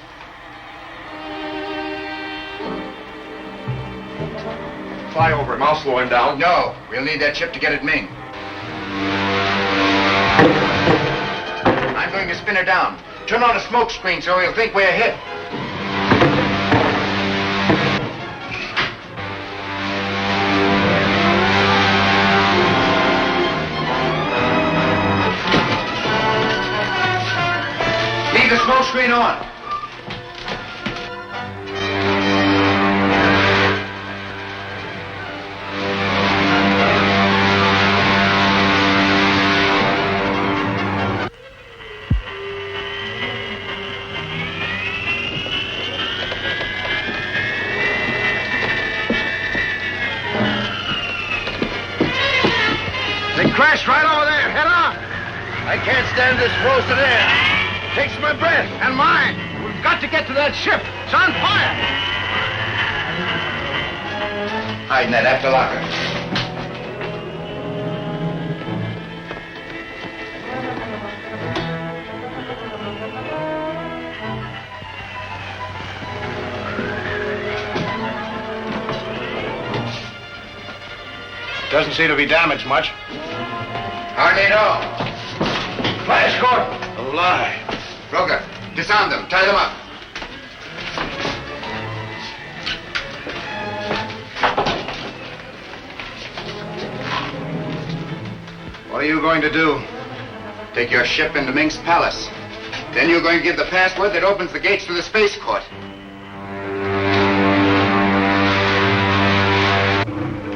Speaker 3: Fly over him. I'll slow him down.
Speaker 8: No, we'll need that ship to get at Ming. I'm going to spin her down. Turn on a smoke screen so he'll think we're hit. Leave the smoke screen on.
Speaker 4: They crashed right over there. Head on.
Speaker 8: I can't stand this frozen air. Takes my breath.
Speaker 4: And mine. We've got to get to that ship. It's on fire.
Speaker 8: Hide in that after locker.
Speaker 3: Doesn't seem to be damaged much.
Speaker 8: Hardly at all.
Speaker 3: Flash Gordon. Alive.
Speaker 8: Roger, disarm them. Tie them up.
Speaker 4: What are you going to do?
Speaker 8: Take your ship into Ming's palace. Then you're going to give the password that opens the gates to the space court.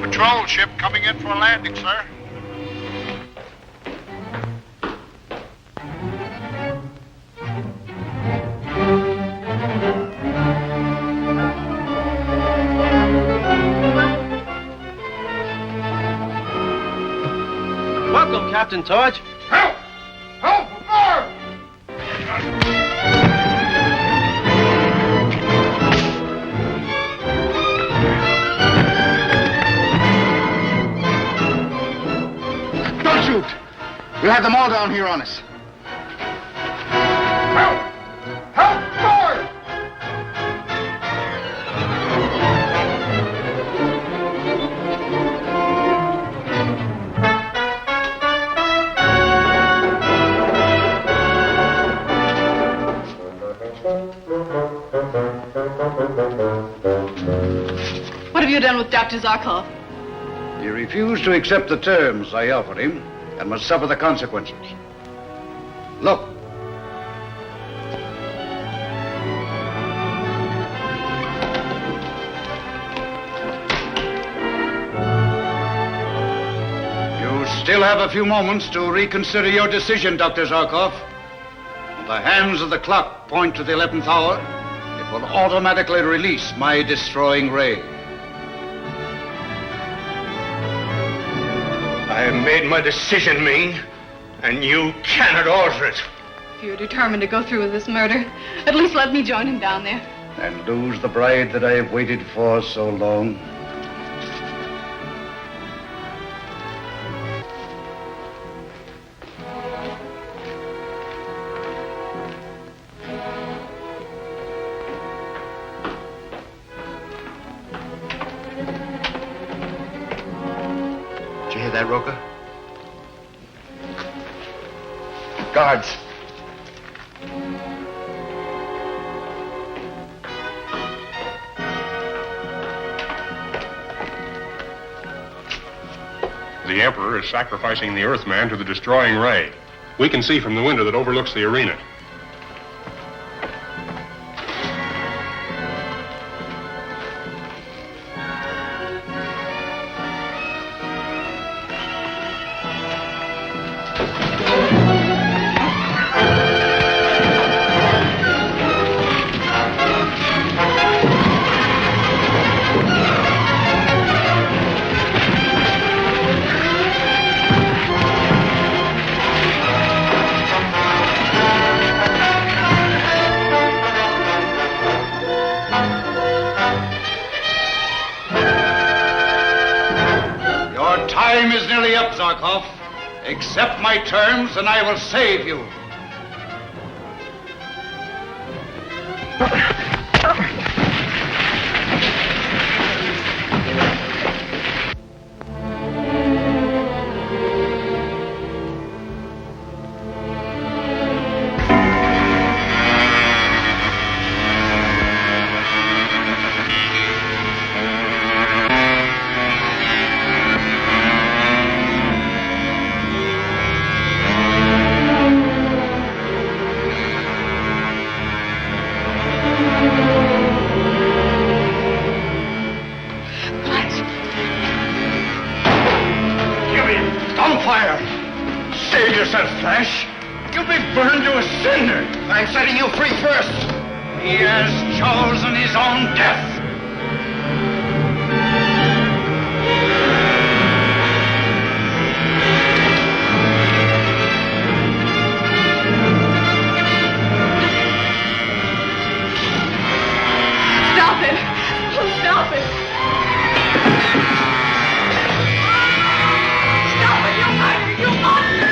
Speaker 9: Patrol ship coming in for a landing, sir.
Speaker 13: Welcome, Captain Torch.
Speaker 9: Help! Help! Aboard!
Speaker 4: have them all down here on us.
Speaker 10: Help! Help, boy!
Speaker 13: What have you done with Dr. Zarkov?
Speaker 7: He refused to accept the terms I offered him and must suffer the consequences. Look. You still have a few moments to reconsider your decision, Dr. Zarkov. When the hands of the clock point to the 11th hour, it will automatically release my destroying ray.
Speaker 12: I have made my decision, Ming, and you cannot alter it.
Speaker 13: If you're determined to go through with this murder, at least let me join him down there.
Speaker 7: And lose the bride that I have waited for so long.
Speaker 4: Did you hear that, Roca?
Speaker 10: Guards.
Speaker 14: The Emperor is sacrificing the Earthman to the destroying ray. We can see from the window that overlooks the arena.
Speaker 7: Time is nearly up, Zarkov. Accept my terms and I will save you.
Speaker 12: Save yourself, Flash. You'll be burned to a cinder.
Speaker 7: I'm setting you free first. He has chosen his own death.
Speaker 13: Stop it! Oh, stop it! Stop it, you murderer! You monster!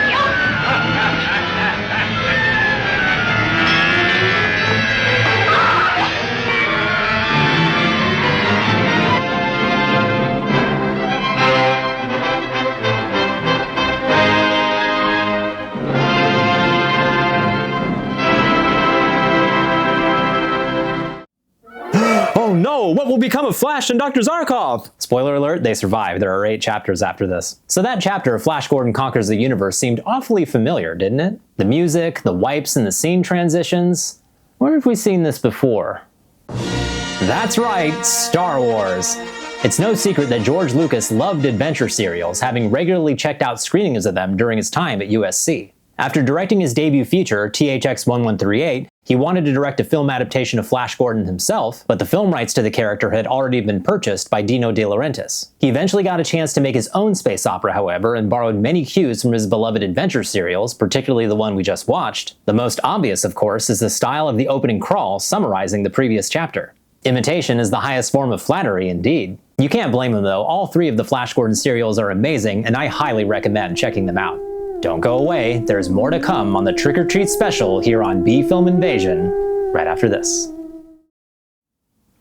Speaker 2: Oh no, what will become of Flash and Dr. Zarkov? Spoiler alert, they survive. There are 8 chapters after this. So that chapter of Flash Gordon Conquers the Universe seemed awfully familiar, didn't it? The music, the wipes, and the scene transitions. Where have we seen this before? That's right, Star Wars. It's no secret that George Lucas loved adventure serials, having regularly checked out screenings of them during his time at USC. After directing his debut feature, THX 1138, he wanted to direct a film adaptation of Flash Gordon himself, but the film rights to the character had already been purchased by Dino De Laurentiis. He eventually got a chance to make his own space opera, however, and borrowed many cues from his beloved adventure serials, particularly the one we just watched. The most obvious, of course, is the style of the opening crawl summarizing the previous chapter. Imitation is the highest form of flattery, indeed. You can't blame him though, all 3 of the Flash Gordon serials are amazing, and I highly recommend checking them out. Don't go away, there's more to come on the Trick or Treat special here on B-Film Invasion, right after this.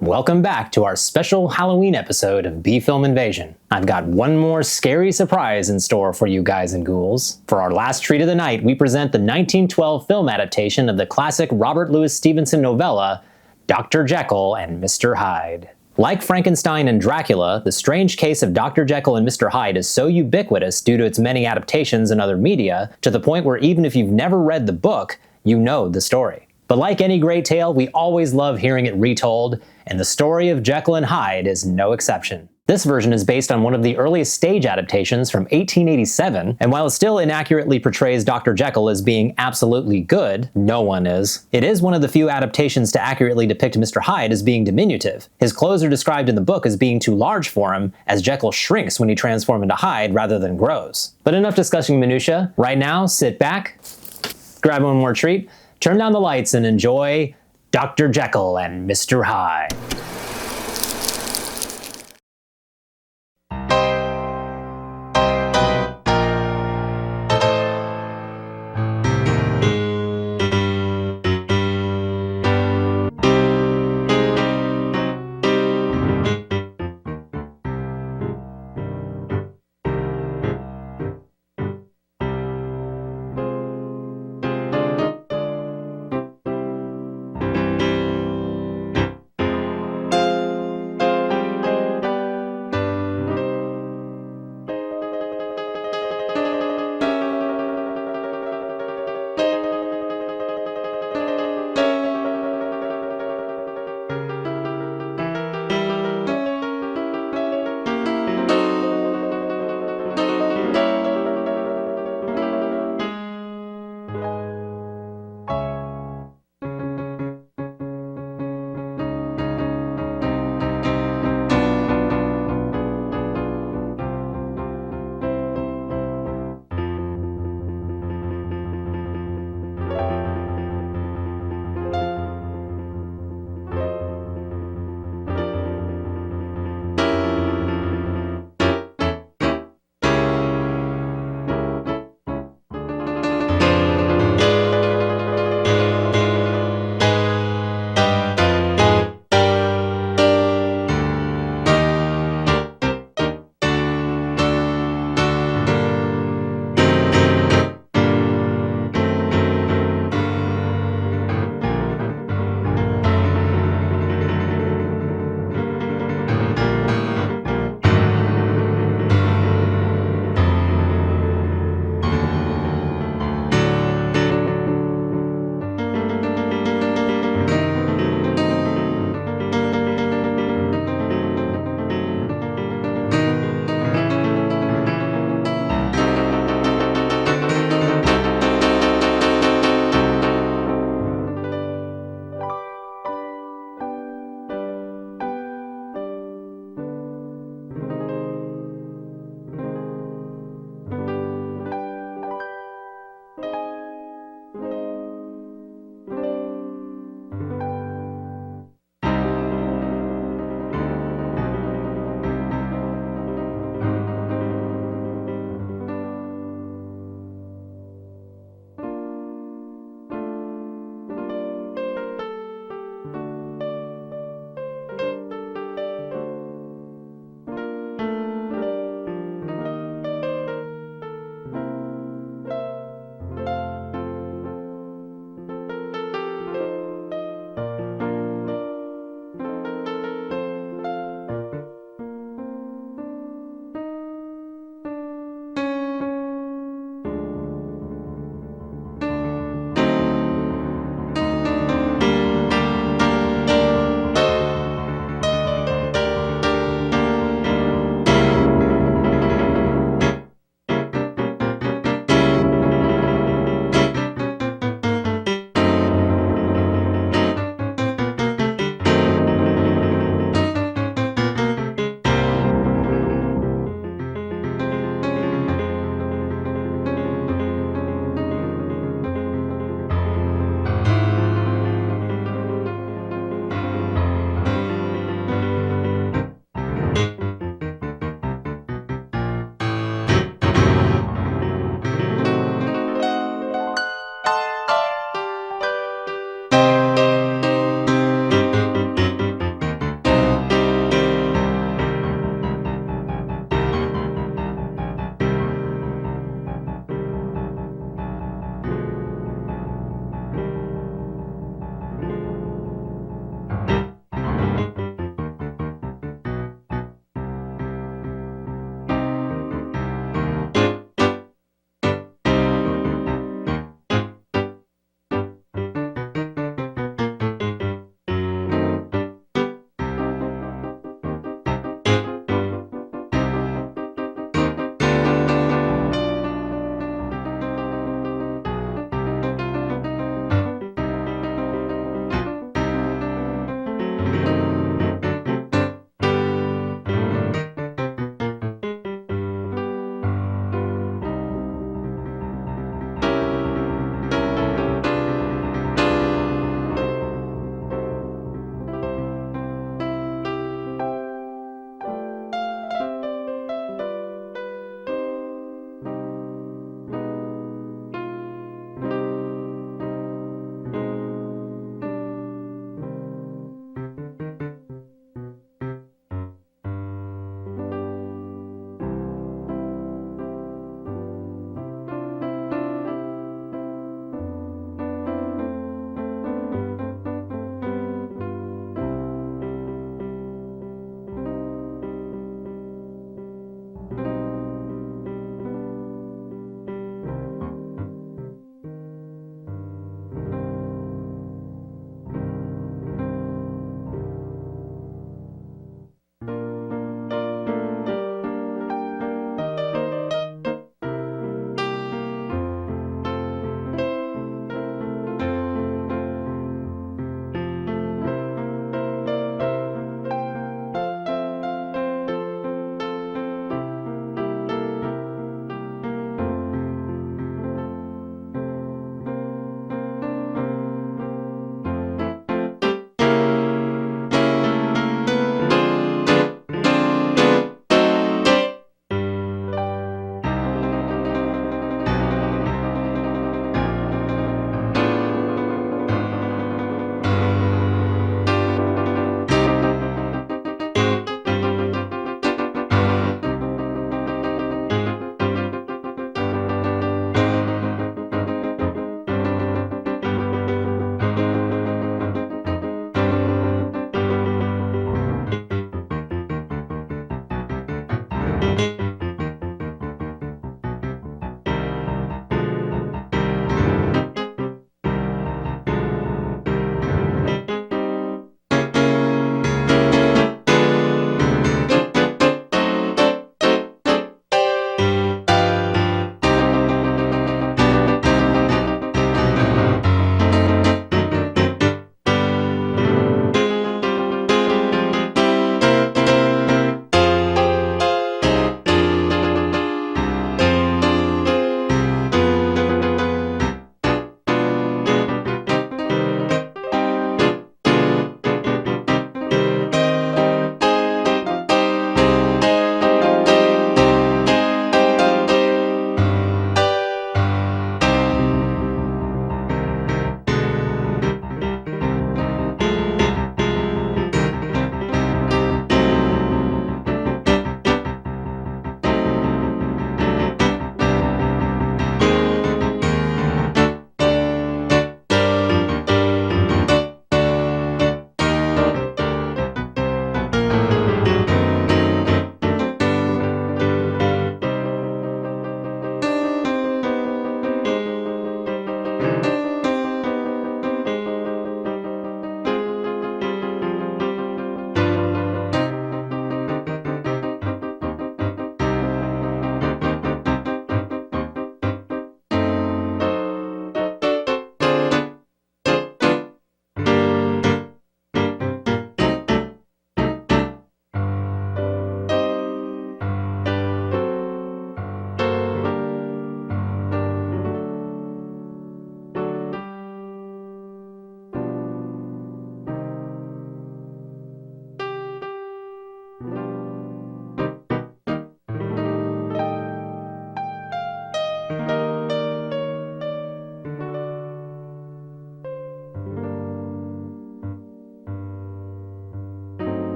Speaker 2: Welcome back to our special Halloween episode of B-Film Invasion. I've got one more scary surprise in store for you guys and ghouls. For our last treat of the night, we present the 1912 film adaptation of the classic Robert Louis Stevenson novella, Dr. Jekyll and Mr. Hyde. Like Frankenstein and Dracula, the strange case of Dr. Jekyll and Mr. Hyde is so ubiquitous due to its many adaptations in other media, to the point where even if you've never read the book, you know the story. But like any great tale, we always love hearing it retold, and the story of Jekyll and Hyde is no exception. This version is based on one of the earliest stage adaptations from 1887, and while it still inaccurately portrays Dr. Jekyll as being absolutely good, no one is, it is one of the few adaptations to accurately depict Mr. Hyde as being diminutive. His clothes are described in the book as being too large for him, as Jekyll shrinks when he transforms into Hyde rather than grows. But enough discussing minutia. Right now, sit back, grab one more treat, turn down the lights, and enjoy Dr. Jekyll and Mr. Hyde.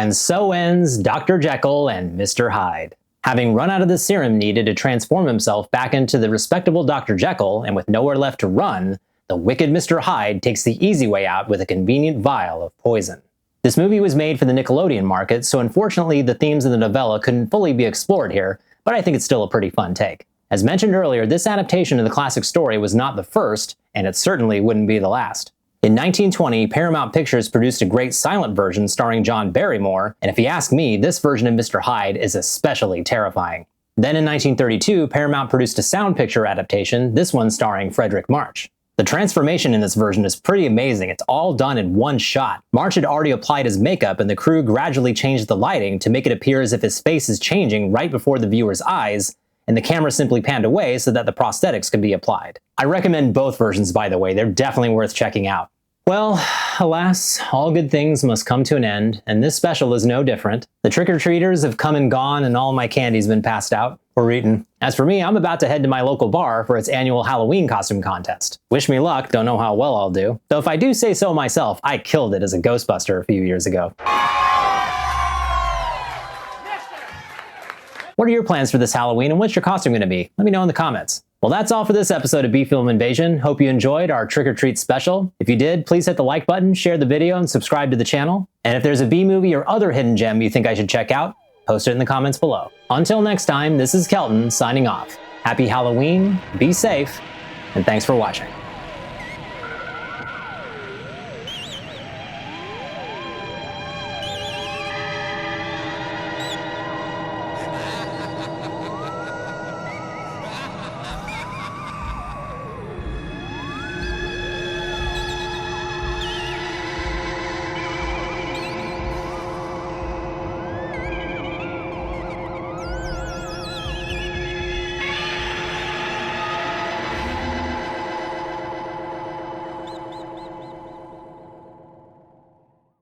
Speaker 2: And so ends Dr. Jekyll and Mr. Hyde. Having run out of the serum needed to transform himself back into the respectable Dr. Jekyll, and with nowhere left to run, the wicked Mr. Hyde takes the easy way out with a convenient vial of poison. This movie was made for the Nickelodeon market, so unfortunately the themes of the novella couldn't fully be explored here, but I think it's still a pretty fun take. As mentioned earlier, this adaptation of the classic story was not the first, and it certainly wouldn't be the last. In 1920, Paramount Pictures produced a great silent version starring John Barrymore, and if you ask me, this version of Mr. Hyde is especially terrifying. Then in 1932, Paramount produced a sound picture adaptation, this one starring Frederick March. The transformation in this version is pretty amazing. It's all done in one shot. March had already applied his makeup, and the crew gradually changed the lighting to make it appear as if his face is changing right before the viewer's eyes, and the camera simply panned away so that the prosthetics could be applied. I recommend both versions, by the way. They're definitely worth checking out. Well, alas, all good things must come to an end, and this special is no different. The trick-or-treaters have come and gone, and all my candy's been passed out or eaten. As for me, I'm about to head to my local bar for its annual Halloween costume contest. Wish me luck, don't know how well I'll do. Though if I do say so myself, I killed it as a Ghostbuster a few years ago. What are your plans for this Halloween, and what's your costume going to be? Let me know in the comments. Well, that's all for this episode of B-Film Invasion. Hope you enjoyed our trick-or-treat special. If you did, please hit the like button, share the video, and subscribe to the channel. And if there's a B-movie or other hidden gem you think I should check out, post it in the comments below. Until next time, this is Kelton signing off. Happy Halloween, be safe, and thanks for watching.